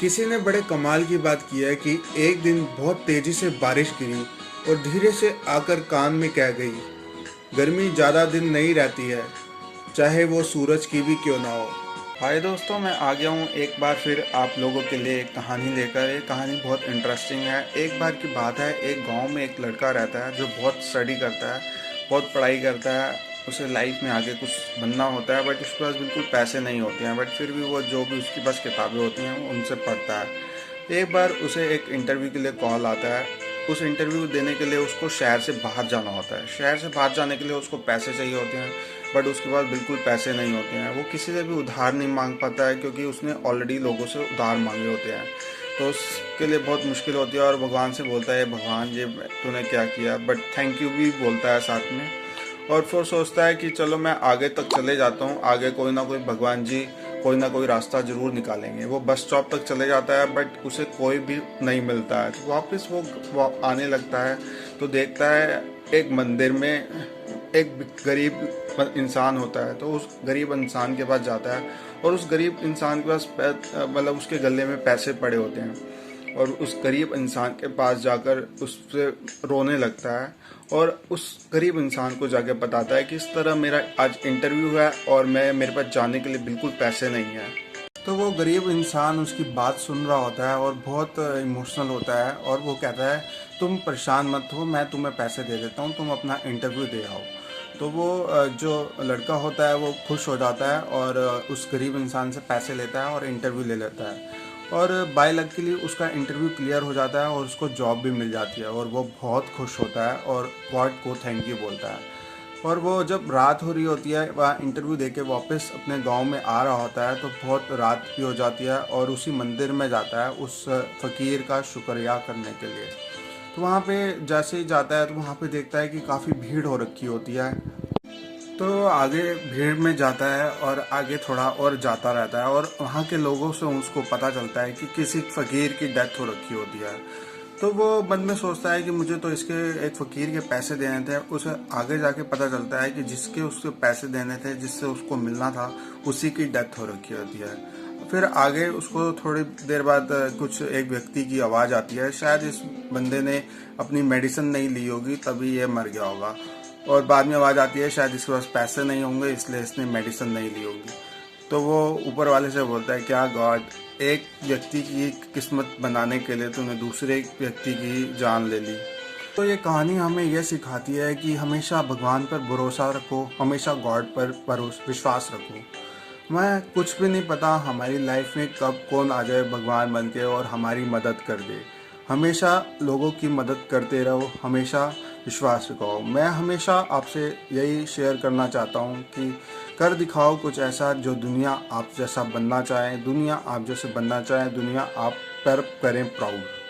किसी ने बड़े कमाल की बात की है कि एक दिन बहुत तेजी से बारिश गिरी और धीरे से आकर कान में कह गई, गर्मी ज़्यादा दिन नहीं रहती है, चाहे वो सूरज की भी क्यों ना हो। हाय दोस्तों, मैं आ गया हूँ एक बार फिर आप लोगों के लिए एक कहानी लेकर। ये कहानी बहुत इंटरेस्टिंग है। एक बार की बात है, एक गांव में एक लड़का रहता है जो बहुत स्टडी करता है, बहुत पढ़ाई करता है। उसे लाइफ में आगे कुछ बनना होता है, बट उसके पास बिल्कुल पैसे नहीं होते हैं, बट फिर भी वो जो भी उसके पास किताबें होती हैं वो उनसे पढ़ता है। एक बार उसे एक इंटरव्यू के लिए कॉल आता है। उस इंटरव्यू देने के लिए उसको शहर से बाहर जाना होता है। शहर से बाहर जाने के लिए उसको पैसे चाहिए होते हैं, बट उसके पास बिल्कुल पैसे नहीं होते हैं। वो किसी से भी उधार नहीं मांग पाता है, क्योंकि उसने ऑलरेडी लोगों से उधार मांगे होते हैं। तो उसके लिए बहुत मुश्किल होती है और भगवान से बोलता है, भगवान ये तूने क्या किया, बट थैंक यू भी बोलता है साथ में। और फिर सोचता है कि चलो मैं आगे तक चले जाता हूँ, आगे कोई ना कोई भगवान जी कोई ना कोई रास्ता जरूर निकालेंगे। वो बस स्टॉप तक चले जाता है, बट उसे कोई भी नहीं मिलता है। तो वापस वो आने लगता है तो देखता है एक मंदिर में एक गरीब इंसान होता है। तो उस गरीब इंसान के पास जाता है और उस गरीब इंसान के पास मतलब उसके गले में पैसे पड़े होते हैं, और उस गरीब इंसान के पास जाकर उससे रोने लगता है और उस गरीब इंसान को जाके बताता है कि इस तरह मेरा आज इंटरव्यू है और मेरे पास जाने के लिए बिल्कुल पैसे नहीं है। तो वो गरीब इंसान उसकी बात सुन रहा होता है और बहुत इमोशनल होता है, और वो कहता है, तुम परेशान मत हो, मैं तुम्हें पैसे दे देता हूँ, तुम अपना इंटरव्यू दे आओ। तो वो जो लड़का होता है वो खुश हो जाता है और उस गरीब इंसान से पैसे लेता है और इंटरव्यू ले लेता है। और बाय लकीली उसका इंटरव्यू क्लियर हो जाता है और उसको जॉब भी मिल जाती है, और वो बहुत खुश होता है और गॉड को थैंक यू बोलता है। और वो जब रात हो रही होती है, वह इंटरव्यू देके वापस अपने गांव में आ रहा होता है, तो बहुत रात भी हो जाती है और उसी मंदिर में जाता है उस फ़कीर का शुक्रिया करने के लिए। तो वहाँ पे जैसे ही जाता है तो वहाँ पे देखता है कि काफ़ी भीड़ हो रखी होती है। तो आगे भीड़ में जाता है और आगे थोड़ा और जाता रहता है, और वहाँ के लोगों से उसको पता चलता है कि किसी फ़कीर की डेथ हो रखी होती है। तो वो मन में सोचता है कि मुझे तो इसके एक फ़कीर के पैसे देने थे। उसे आगे जाके पता चलता है कि जिसके उसके पैसे देने थे, जिससे उसको मिलना था, उसी की डेथ हो रखी होती है। फिर आगे उसको थोड़ी देर बाद कुछ एक व्यक्ति की आवाज़ आती है। शायद इस बंदे ने अपनी मेडिसिन नहीं ली होगी, तभी ये मर गया होगा। और बाद में आवाज़ आती है, शायद इसके पास पैसे नहीं होंगे इसलिए इसने मेडिसिन नहीं ली होगी। तो वो ऊपर वाले से बोलता है, क्या गॉड, एक व्यक्ति की किस्मत बनाने के लिए तूने दूसरे व्यक्ति की जान ले ली। तो ये कहानी हमें यह सिखाती है कि हमेशा भगवान पर भरोसा रखो, हमेशा गॉड पर विश्वास रखो। मैं कुछ भी नहीं पता हमारी लाइफ में कब कौन आ जाए भगवान बन के और हमारी मदद कर दे। हमेशा लोगों की मदद करते रहो, हमेशा विश्वास रखो। मैं हमेशा आपसे यही शेयर करना चाहता हूँ कि कर दिखाओ कुछ ऐसा जो दुनिया आप जैसा बनना चाहे, दुनिया आप जैसे बनना चाहे, दुनिया आप पर करें प्राउड।